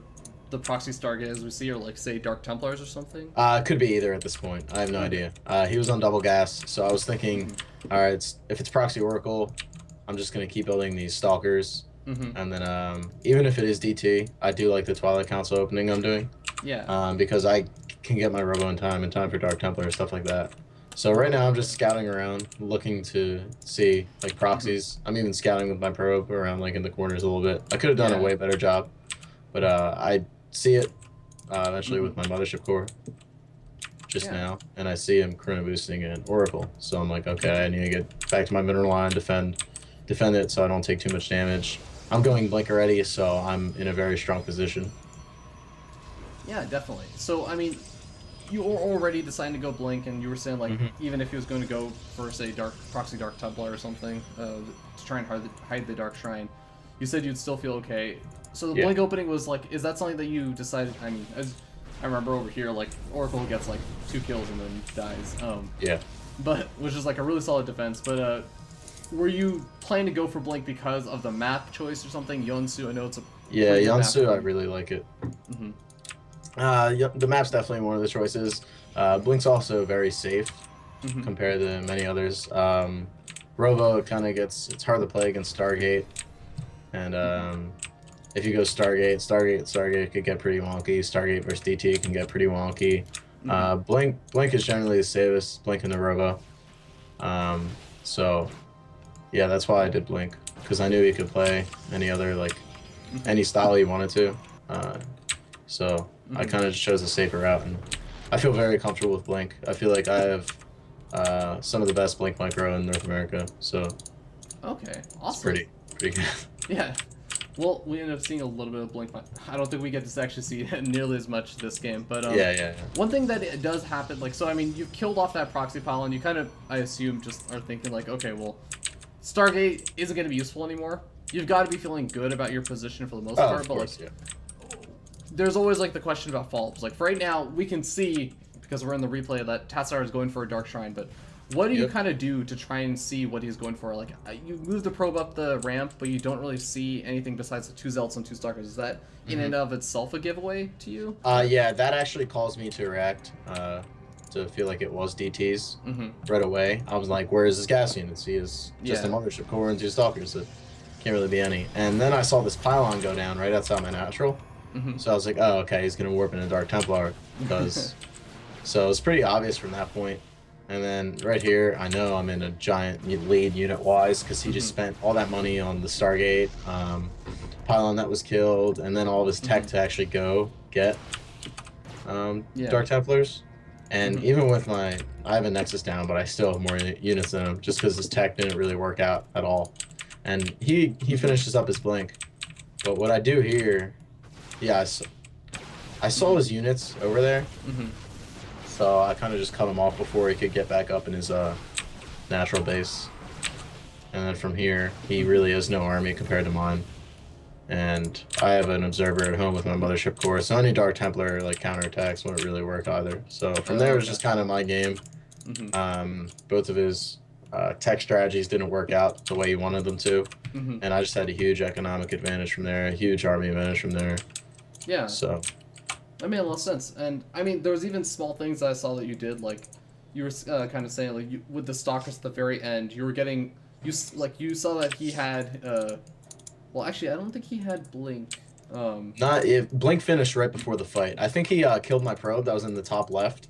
the proxy Stargate as we see, or like say Dark Templars or something? It could be either at this point. I have no idea. He was on double gas, so I was thinking, all right, if it's proxy Oracle, I'm just gonna keep building these stalkers, and then even if it is DT, I do like the Twilight Council opening I'm doing. Because I can get my Robo in time for Dark Templar and stuff like that. So right now I'm just scouting around, looking to see like proxies. I'm even scouting with my probe around like in the corners a little bit. I could have done a way better job, But I see it eventually with my Mothership Core just now, and I see him Chrono boosting an Oracle. So I'm like, okay, I need to get back to my mineral line, defend it so I don't take too much damage. I'm going Blink already, so I'm in a very strong position. Yeah, definitely. So, I mean, you were already deciding to go Blink, and you were saying, like, even if he was going to go for, say, Proxy Dark Templar or something, to try and hide the Dark Shrine, you said you'd still feel okay. So the Blink opening was, like, is that something that you decided, I mean, as I remember over here, like, Oracle gets, like, 2 kills and then dies. Yeah. But, which is, like, a really solid defense, but, were you planning to go for Blink because of the map choice or something? Yonsu, I know it's a... Yeah, Yonsu, I really like it. The map's definitely one of the choices. Blink's also very safe compared to many others. Robo kind of it's hard to play against Stargate, and if you go Stargate could get pretty wonky. Stargate versus DT can get pretty wonky. Blink is generally the safest. Blink and the Robo. So yeah, that's why I did Blink, because I knew he could play any other any style he wanted to. So I kind of just chose a safer route, and I feel very comfortable with Blink. I feel like I have some of the best Blink micro in North America, so okay, awesome. It's pretty good. Yeah. Well, we ended up seeing a little bit of Blink. I don't think we get to actually see nearly as much this game, but yeah. One thing that it does happen, like, so I mean, you've killed off that proxy pile, and you kind of, I assume, just are thinking like, okay, well, Stargate isn't going to be useful anymore. You've got to be feeling good about your position for the most part, but course, like, there's always like the question about follow-ups. Like, for right now, we can see, because we're in the replay, that Tatsar is going for a Dark Shrine, but what do you kind of do to try and see what he's going for? Like, you move the probe up the ramp, but you don't really see anything besides the 2 Zealots and 2 Stalkers. Is that in and of itself a giveaway to you? Yeah, that actually caused me to react, to feel like it was DTs right away. I was like, where is his gas units? He is just a Mothership Core and 2 Stalkers. So can't really be any. And then I saw this pylon go down right outside my natural. So I was like, oh, okay, he's going to warp in a Dark Templar. Because... so it's pretty obvious from that point. And then right here, I know I'm in a giant lead unit-wise, because he just spent all that money on the Stargate pylon that was killed, and then all of his tech to actually go get Dark Templars. And even with I have a Nexus down, but I still have more units than him, just because his tech didn't really work out at all. And he finishes up his Blink. But what I do here, yeah, I saw his units over there. So I kind of just cut him off before he could get back up in his natural base. And then from here, he really has no army compared to mine. And I have an observer at home with my Mothership Core, so any Dark Templar counterattacks wouldn't really work either. So from there, it was just kind of my game. Both of his tech strategies didn't work out the way he wanted them to. And I just had a huge economic advantage from there, a huge army advantage from there. Yeah. So that made a lot of sense. And I mean, there was even small things that I saw that you did, like you were kind of saying, like with the Stalkers at the very end, you were getting you saw that he had well, actually, I don't think he had Blink. Blink finished right before the fight. I think he killed my probe that was in the top left.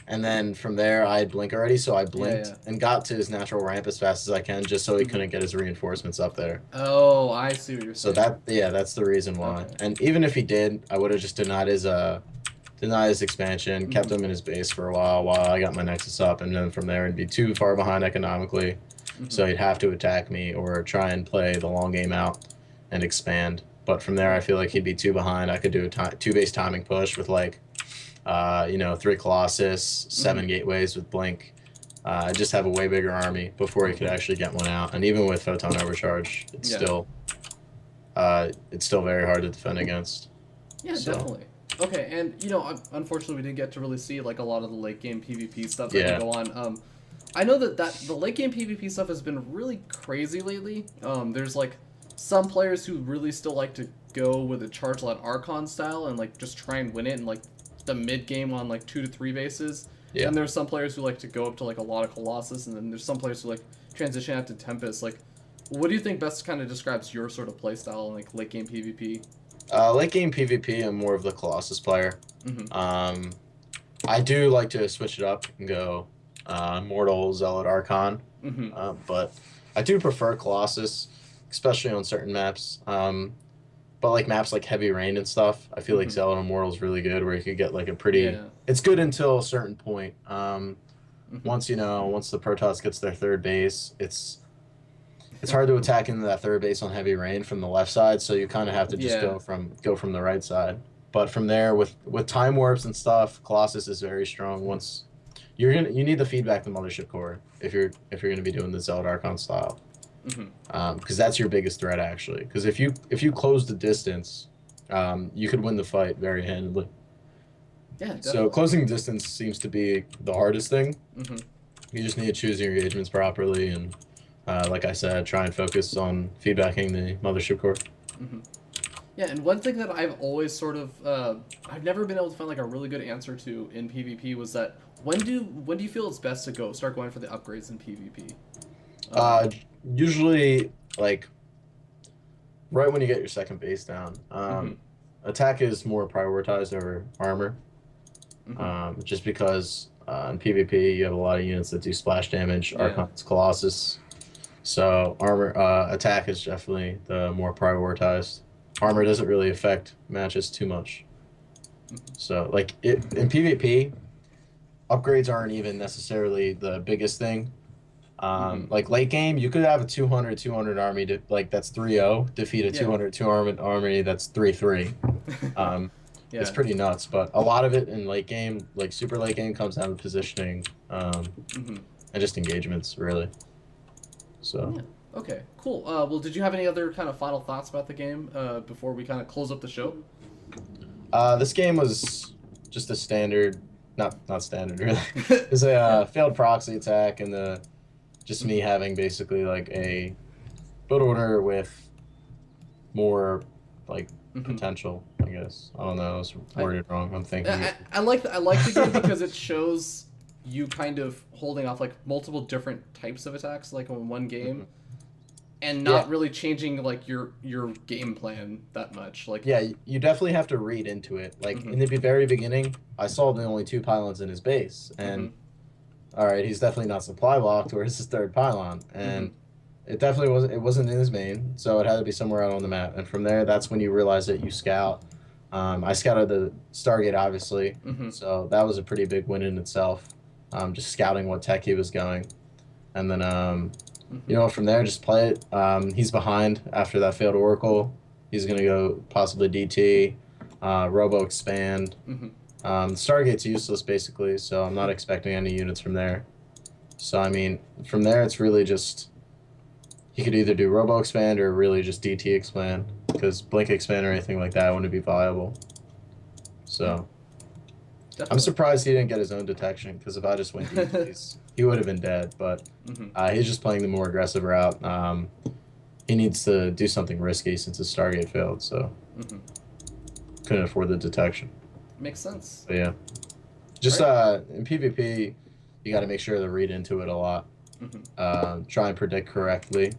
And then from there, I had Blink already, so I blinked and got to his natural ramp as fast as I can, just so he couldn't get his reinforcements up there. Oh, I see what you're saying. So that's the reason why. Okay. And even if he did, I would have just denied his expansion, kept him in his base for a while I got my Nexus up, and then from there it'd be too far behind economically. So he'd have to attack me or try and play the long game out and expand. But from there, I feel like he'd be too behind. I could do a 2-base timing push with 3 Colossus, 7 gateways with Blink. I just have a way bigger army before he could actually get one out. And even with Photon Overcharge, it's still very hard to defend against. Yeah, definitely. Okay, and unfortunately, we didn't get to really see like a lot of the late game PvP stuff that can go on. I know that the late game PvP stuff has been really crazy lately. There's like some players who really still like to go with a charge-led Archon style and like just try and win it in like the mid game on like 2 to 3 bases. Yeah. And there's some players who like to go up to like a lot of Colossus, and then there's some players who like transition out to Tempest. Like, what do you think best kind of describes your sort of play style in like late game PvP? Late game PvP, I'm more of the Colossus player. I do like to switch it up and go Mortal, Zealot, Archon. But I do prefer Colossus, especially on certain maps. but like maps like Heavy Rain and stuff, I feel like Zelda Immortal is really good, where you could get like a pretty. Yeah. It's good until a certain point. Mhm. Once the Protoss gets their third base, it's hard to attack into that third base on Heavy Rain from the left side, so you kind of have to just Yeah. go from the right side. But from there, with time warps and stuff, Colossus is very strong. Once you need the feedback to Mothership Core if you're gonna be doing the Zelda Archon style, because that's your biggest threat actually. Because if you close the distance, you could win the fight very handily. Yeah. Definitely. So closing distance seems to be the hardest thing. You just need to choose your engagements properly, and like I said, try and focus on feedbacking the Mothership Core. Yeah, and one thing that I've always sort of I've never been able to find like a really good answer to in PvP was that when do you feel it's best to start going for the upgrades in PvP? Usually like right when you get your second base down. Attack is more prioritized over armor. Just because in PvP you have a lot of units that do splash damage, Archon's Colossus. So armor attack is definitely the more prioritized. Armor doesn't really affect matches too much. So like in PvP, upgrades aren't even necessarily the biggest thing. Like late game, you could have a 200 army that's 3-0 defeat a 200 army that's 3-3. It's pretty nuts, but a lot of it in late game, like super late game, comes down to positioning and just engagements, really. So. Yeah. Okay, cool. Well, did you have any other kind of final thoughts about the game before we kind of close up the show? This game was just a standard, not standard really. It's a failed proxy attack, and just me having basically like a build order with more like potential, I guess. I don't know. I was worded wrong. I'm thinking. I like the game because it shows you kind of holding off like multiple different types of attacks like in one game. And not really changing like your game plan that much. Like you definitely have to read into it. Like in the very beginning, I saw the only 2 pylons in his base, and all right, he's definitely not supply blocked, or it's his 3rd pylon, and it definitely wasn't in his main, so it had to be somewhere out on the map. And from there, that's when you realize that you scout. I scouted the Stargate, obviously, so that was a pretty big win in itself. Just scouting what tech he was going, and then. From there, just play it. He's behind after that failed Oracle. He's going to go possibly DT, Robo Expand. Stargate's useless, basically, so I'm not expecting any units from there. So, I mean, from there, it's really just... He could either do Robo Expand or really just DT Expand, because Blink Expand or anything like that wouldn't be viable. So... Definitely. I'm surprised he didn't get his own detection, because if I just went DTs, he would have been dead. But he's just playing the more aggressive route. He needs to do something risky since his Stargate failed, so couldn't afford the detection. Makes sense. But yeah, just in PvP, you got to make sure to read into it a lot. Try and predict correctly.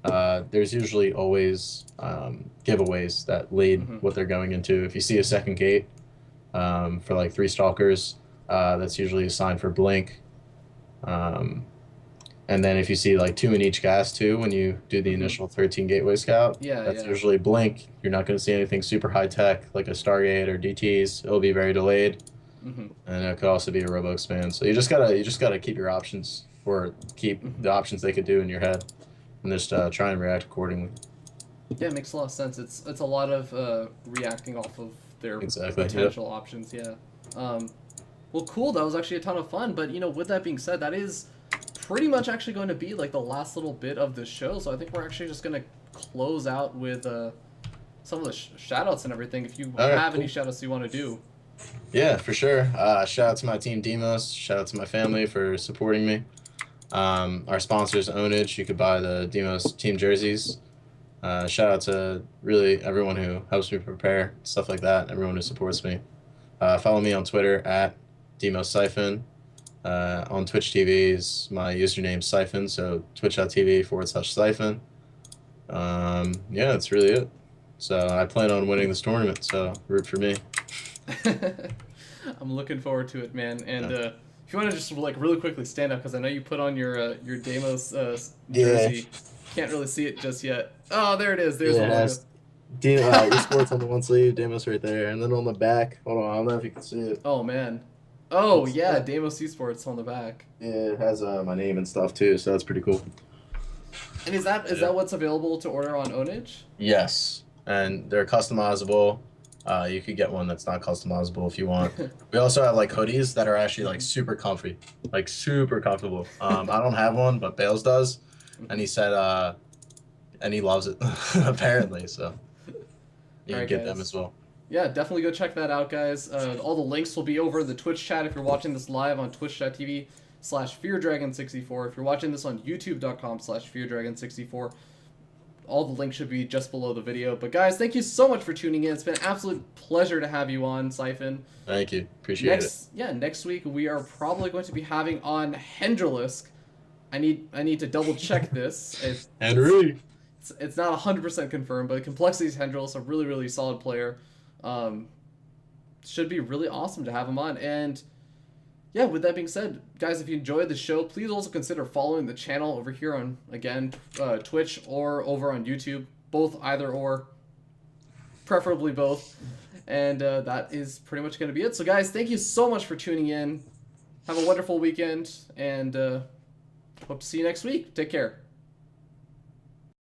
There's usually always giveaways that lead what they're going into. If you see a second gate. For like 3 stalkers, that's usually a sign for blink. And then if you see like 2 in each gas too, when you do the initial 13 gateway scout, that's usually blink. You're not going to see anything super high tech like a Stargate or DTs. It'll be very delayed, and it could also be a Robo Expand. So you just gotta keep your options, or keep the options they could do in your head, and just try and react accordingly. Yeah, it makes a lot of sense. It's a lot of reacting off of their potential options. Well, cool. That was actually a ton of fun. But with that being said, that is pretty much actually going to be like the last little bit of the show. So I think we're actually just going to close out with some of the shout-outs and everything. If you have any shout-outs you want to do. Yeah, for sure. Shout out to my team Deimos. Shout out to my family for supporting me. Our sponsors, Ownage. You could buy the Deimos team jerseys. Shout out to really everyone who helps me prepare, stuff like that, everyone who supports me. Follow me on Twitter at Deimos Siphonn. On Twitch TV is my username Siphonn, so twitch.tv/Siphonn. Yeah, that's really it. So I plan on winning this tournament, so root for me. I'm looking forward to it, man. And if you want to just like really quickly stand up, because I know you put on your Deimos jersey. Can't really see it just yet. Oh, there it is. There's the logo. Esports on the one sleeve, Deimos right there, and then on the back. Hold on, I don't know if you can see it. Oh man. Oh yeah, Deimos Siphonn on the back. Yeah, it has my name and stuff too, so that's pretty cool. And is that what's available to order on Onage? Yes, and they're customizable. You could get one that's not customizable if you want. We also have like hoodies that are actually like super comfy, like super comfortable. I don't have one, but Bales does, and he said, and he loves it apparently. So you can get them as well. Yeah, definitely go check that out, guys. All the links will be over in the Twitch chat if you're watching this live on twitch.tv/FearDragon64. If you're watching this on youtube.com/FearDragon64, all the links should be just below the video. But guys, thank you so much for tuning in. It's been an absolute pleasure to have you on, Siphonn. Thank you. Appreciate it. Yeah, next week we are probably going to be having on Hendrilisk. I need to double check this. Henry. It's not 100% confirmed, but Complexity's Hendrilisk, a really, really solid player. Should be really awesome to have him on. And yeah, with that being said, guys, if you enjoyed the show, please also consider following the channel over here on, again, Twitch or over on YouTube. Both, either or. Preferably both. And that is pretty much going to be it. So guys, thank you so much for tuning in. Have a wonderful weekend, and hope to see you next week. Take care.